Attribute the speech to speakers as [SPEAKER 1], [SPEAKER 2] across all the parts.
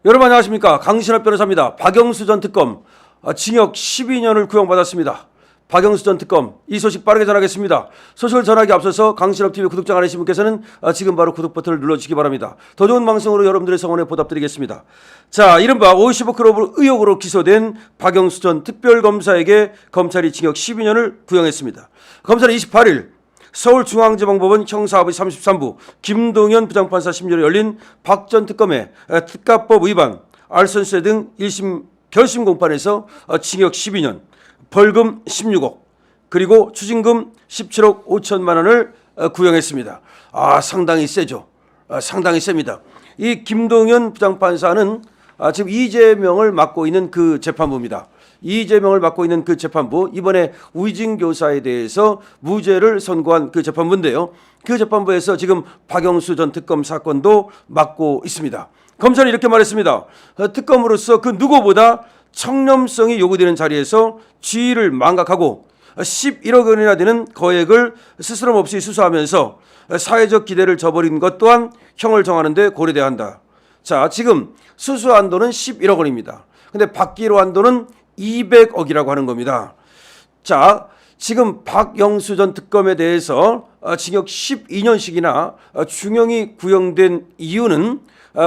[SPEAKER 1] 여러분 안녕하십니까. 강신업 변호사입니다. 박영수 전 특검 징역 12년을 구형받았습니다. 박영수 전 특검 이 소식 빠르게 전하겠습니다. 소식을 전하기 앞서서 강신업TV 구독자 안 하신 분께서는 지금 바로 구독 버튼을 눌러주시기 바랍니다. 더 좋은 방송으로 여러분들의 성원에 보답드리겠습니다. 자, 이른바 55클럽 의혹으로 기소된 박영수 전 특별검사에게 검찰이 징역 12년을 구형했습니다. 검찰은 28일 서울중앙지방법원 형사합의 33부 김동현 부장판사 심리로 열린 박 전 특검의 특가법 위반, 알선수재 등 1심 결심 공판에서 징역 12년, 벌금 16억, 그리고 추징금 17억 5천만 원을 구형했습니다. 상당히 세죠. 상당히 셉니다. 이 김동현 부장판사는 지금 이재명을 맡고 있는 그 재판부입니다. 이재명을 맡고 있는 그 재판부, 이번에 우이진 교사에 대해서 무죄를 선고한 그 재판부인데요. 그 재판부에서 지금 박영수 전 특검 사건도 맡고 있습니다. 검찰이 이렇게 말했습니다. 특검으로서 그 누구보다 청렴성이 요구되는 자리에서 지위를 망각하고 11억 원이나 되는 거액을 스스럼 없이 수수하면서 사회적 기대를 저버린 것 또한 형을 정하는 데 고려돼야 한다. 자, 지금 수수한 돈은 11억 원입니다. 근데 받기로 한 돈은 200억이라고 하는 겁니다. 자, 지금 박영수 전 특검에 대해서 징역 12년씩이나 중형이 구형된 이유는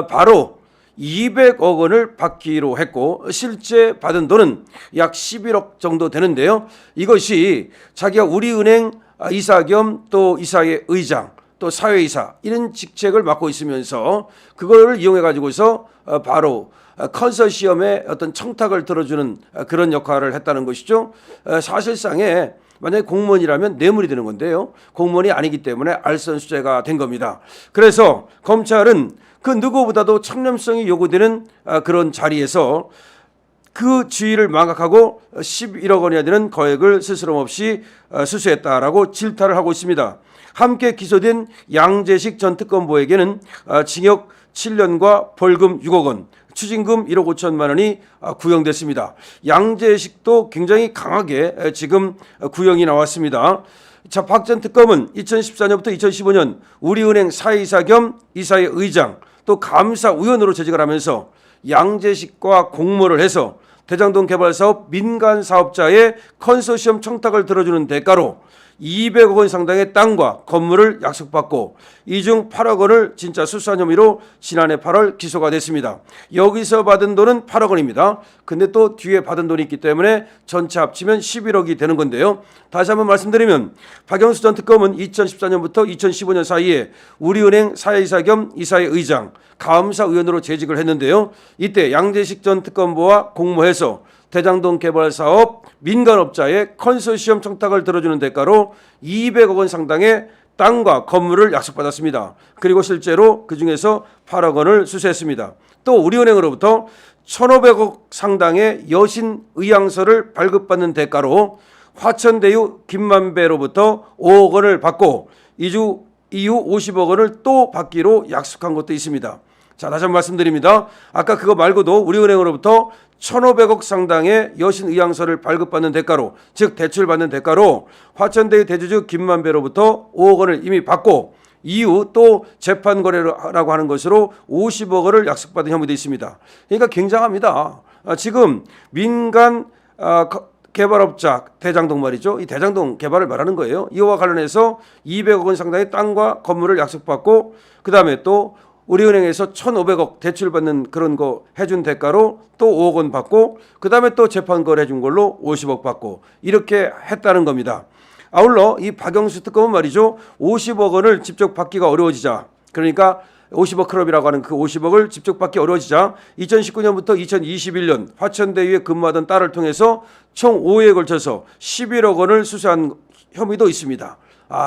[SPEAKER 1] 바로 200억 원을 받기로 했고 실제 받은 돈은 약 11억 정도 되는데요. 이것이 자기가 우리은행 이사 겸 또 이사의 의장 또 사회이사 이런 직책을 맡고 있으면서 그걸 이용해 가지고서 바로 컨소시엄의 어떤 청탁을 들어주는 그런 역할을 했다는 것이죠. 사실상에 만약에 공무원이라면 뇌물이 되는 건데요. 공무원이 아니기 때문에 알선수재가 된 겁니다. 그래서 검찰은 그 누구보다도 청렴성이 요구되는 그런 자리에서 그 지위를 망각하고 11억 원이나 되는 거액을 스스럼 없이 수수했다라고 질타를 하고 있습니다. 함께 기소된 양재식 전 특검보에게는 징역 7년과 벌금 6억 원, 추징금 1억 5천만 원이 구형됐습니다. 양재식도 굉장히 강하게 지금 구형이 나왔습니다. 자, 박 전 특검은 2014년부터 2015년 우리은행 사이사 겸 이사의 의장 또 감사위원으로 재직을 하면서 양재식과 공모를 해서 대장동 개발사업 민간 사업자의 컨소시엄 청탁을 들어주는 대가로 200억 원 상당의 땅과 건물을 약속받고 이 중 8억 원을 진짜 수수한 혐의로 지난해 8월 기소가 됐습니다. 여기서 받은 돈은 8억 원입니다. 근데 또 뒤에 받은 돈이 있기 때문에 전체 합치면 11억이 되는 건데요. 다시 한번 말씀드리면 박영수 전 특검은 2014년부터 2015년 사이에 우리은행 사회이사 겸 이사의 의장, 감사위원으로 재직을 했는데요. 이때 양재식 전 특검보와 공모해서 대장동 개발 사업 민간업자의 컨소시엄 청탁을 들어주는 대가로 200억 원 상당의 땅과 건물을 약속받았습니다. 그리고 실제로 그중에서 8억 원을 수수했습니다. 또 우리은행으로부터 1,500억 상당의 여신 의향서를 발급받는 대가로 화천대유 김만배로부터 5억 원을 받고 이후 50억 원을 또 받기로 약속한 것도 있습니다. 자, 다시 한번 말씀드립니다. 아까 그거 말고도 우리은행으로부터 1,500억 상당의 여신 의향서를 발급받는 대가로, 즉 대출받는 대가로 화천대유 대주주 김만배로부터 5억 원을 이미 받고 이후 또 재판 거래라고 하는 것으로 50억 원을 약속받은 혐의도 있습니다. 그러니까 굉장합니다. 지금 민간 개발업자 대장동 말이죠. 이 대장동 개발을 말하는 거예요. 이와 관련해서 200억 원 상당의 땅과 건물을 약속받고 그다음에 또 우리은행에서 1,500억 대출받는 그런 거 해준 대가로 또 5억 원 받고 그다음에 또 재판 거래해준 걸로 50억 받고 이렇게 했다는 겁니다. 아울러 이 박영수 특검은 말이죠. 50억 원을 직접 받기가 어려워지자, 그러니까 50억 클럽이라고 하는 그 50억을 직접 받기 어려워지자 2019년부터 2021년 화천대유에 근무하던 딸을 통해서 총 5회에 걸쳐서 11억 원을 수수한 혐의도 있습니다.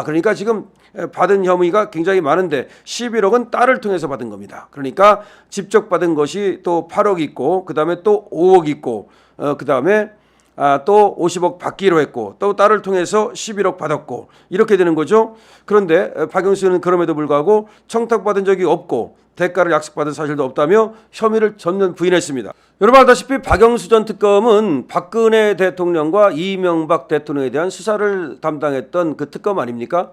[SPEAKER 1] 그러니까 지금 받은 혐의가 굉장히 많은데 11억은 딸을 통해서 받은 겁니다. 그러니까 직접 받은 것이 또 8억 있고 그다음에 또 5억 있고 그다음에 또 50억 받기로 했고 또 딸을 통해서 11억 받았고 이렇게 되는 거죠. 그런데 박영수는 그럼에도 불구하고 청탁받은 적이 없고 대가를 약속받은 사실도 없다며 혐의를 전면 부인했습니다. 여러분 알다시피 박영수 전 특검은 박근혜 대통령과 이명박 대통령에 대한 수사를 담당했던 그 특검 아닙니까?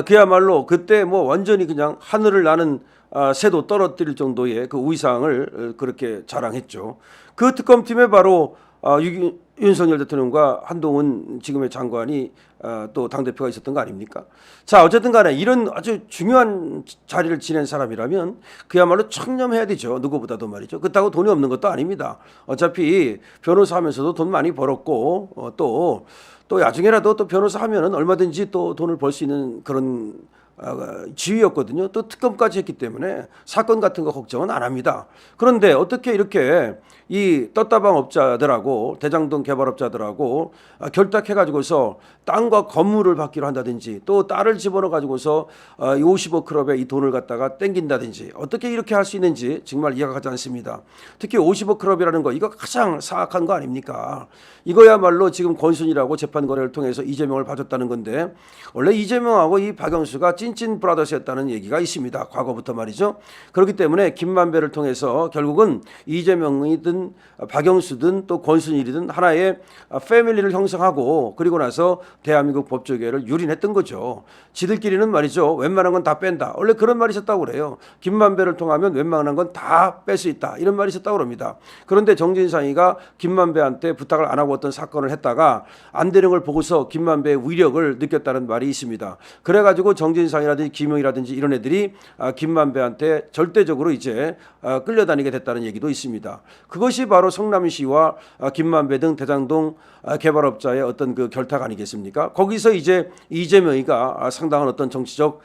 [SPEAKER 1] 그야말로 그때 뭐 완전히 그냥 하늘을 나는 새도 떨어뜨릴 정도의 그 위상을 그렇게 자랑했죠. 그 특검팀에 바로 윤석열 대통령과 한동훈 지금의 장관이 또 당대표가 있었던 거 아닙니까? 자, 어쨌든 간에 이런 아주 중요한 자리를 지낸 사람이라면 그야말로 청렴해야 되죠. 누구보다도 말이죠. 그렇다고 돈이 없는 것도 아닙니다. 어차피 변호사 하면서도 돈 많이 벌었고 또 나중에라도 또 변호사 하면은 얼마든지 또 돈을 벌 수 있는 그런 지위였거든요. 또 특검까지 했기 때문에 사건 같은 거 걱정은 안 합니다. 그런데 어떻게 이렇게 이 떴다방 업자들하고 대장동 개발업자들하고 결탁해가지고서 땅과 건물을 받기로 한다든지 또 딸을 집어넣어 가지고서 50억 클럽에 이 돈을 갖다가 땡긴다든지 어떻게 이렇게 할 수 있는지 정말 이해가 가지 않습니다. 특히 50억 클럽이라는 거 이거 가장 사악한 거 아닙니까? 이거야말로 지금 권순일하고 재판 거래를 통해서 이재명을 봐줬다는 건데 원래 이재명하고 이 박영수가 찐찐 브라더스였다는 얘기가 있습니다. 과거부터 말이죠. 그렇기 때문에 김만배를 통해서 결국은 이재명이든 박영수든 또 권순일이든 하나의 패밀리를 형성하고 그리고 나서 대한민국 법조계를 유린했던 거죠. 지들끼리는 말이죠. 웬만한 건 다 뺀다. 원래 그런 말이 있었다고 그래요. 김만배를 통하면 웬만한 건 다 뺄 수 있다. 이런 말이 있었다고 그럽니다. 그런데 정진상이가 김만배한테 부탁을 안 하고 어떤 사건을 했다가 안 되는 걸 보고서 김만배의 위력을 느꼈다는 말이 있습니다. 그래가지고 정진상이라든지 김용이라든지 이런 애들이 김만배한테 절대적으로 이제 끌려다니게 됐다는 얘기도 있습니다. 그것이 바로 성남시와 김만배 등 대장동 개발업자의 어떤 그 결탁 아니겠습니까? 거기서 이제 이재명이가 상당한 어떤 정치적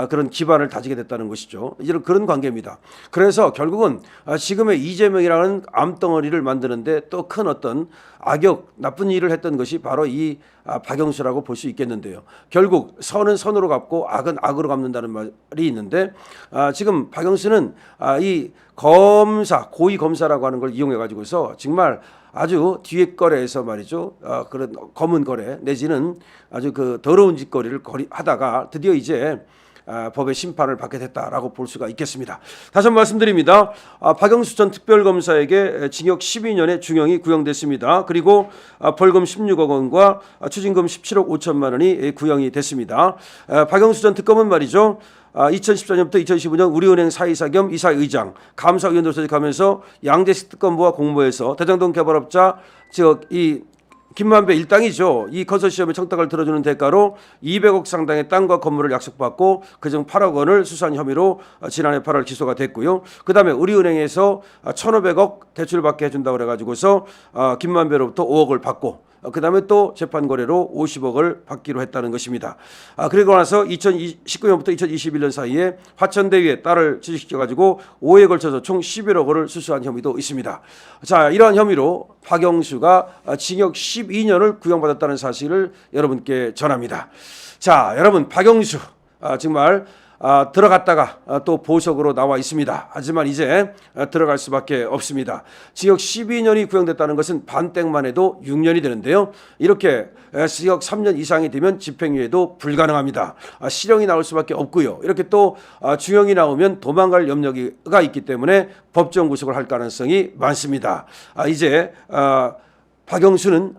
[SPEAKER 1] 그런 기반을 다지게 됐다는 것이죠. 이런 그런 관계입니다. 그래서 결국은 지금의 이재명이라는 암덩어리를 만드는데 또 큰 어떤 악역 나쁜 일을 했던 것이 바로 이 박영수라고 볼 수 있겠는데요. 결국 선은 선으로 갚고 악은 악으로 갚는다는 말이 있는데 지금 박영수는 이 검사 고위 검사라고 하는 걸 이용해 가지고서 정말 아주 뒤에 거래에서 말이죠. 그런 검은 거래 내지는 아주 그 더러운 짓거리를 하다가 드디어 이제 법의 심판을 받게 됐다라고 볼 수가 있겠습니다. 다시 한번 말씀드립니다. 박영수 전 특별검사에게 징역 12년의 중형이 구형됐습니다. 그리고 벌금 16억 원과 추징금 17억 5천만 원이 구형이 됐습니다. 박영수 전 특검은 말이죠. 2014년부터 2015년 우리은행 사이사 겸 이사의장, 감사위원으로 소집하면서 양재식 특검부와 공모해서 대장동 개발업자 즉 이 김만배 일당이죠. 이 컨소시엄의 청탁을 들어주는 대가로 200억 상당의 땅과 건물을 약속받고 그중 8억 원을 수수한 혐의로 지난해 8월 기소가 됐고요. 그다음에 우리은행에서 1,500억 대출받게 해준다고 그래가지고서 김만배로부터 5억을 받고 그다음에 또 재판 거래로 50억을 받기로 했다는 것입니다. 그리고 나서 2019년부터 2021년 사이에 화천대유에 딸을 취직시켜가지고 5회에 걸쳐서 총 11억 원을 수수한 혐의도 있습니다. 자, 이러한 혐의로 박영수가 징역 12년을 구형받았다는 사실을 여러분께 전합니다. 자, 여러분 박영수 정말 들어갔다가 또 보석으로 나와 있습니다. 하지만 이제 들어갈 수밖에 없습니다. 징역 12년이 구형됐다는 것은 반땡만 해도 6년이 되는데요. 이렇게 징역 3년 이상이 되면 집행유예도 불가능합니다. 실형이 나올 수밖에 없고요. 이렇게 또 중형이 나오면 도망갈 염려가 있기 때문에 법정 구속을 할 가능성이 많습니다. 이제 박영수는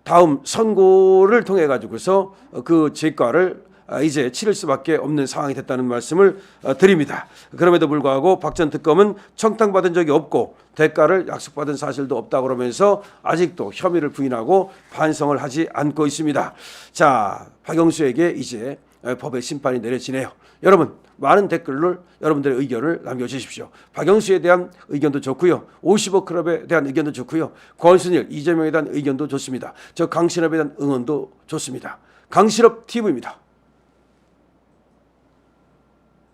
[SPEAKER 1] 다음 선고를 통해 가지고서 그 죄과를 이제 치를 수밖에 없는 상황이 됐다는 말씀을 드립니다. 그럼에도 불구하고 박 전 특검은 청탁받은 적이 없고 대가를 약속받은 사실도 없다고 그러면서 아직도 혐의를 부인하고 반성을 하지 않고 있습니다. 자, 박영수에게 이제 법의 심판이 내려지네요. 여러분 많은 댓글로 여러분들의 의견을 남겨주십시오. 박영수에 대한 의견도 좋고요. 50억 클럽에 대한 의견도 좋고요. 권순일, 이재명에 대한 의견도 좋습니다. 저 강신업에 대한 응원도 좋습니다. 강신업 TV입니다.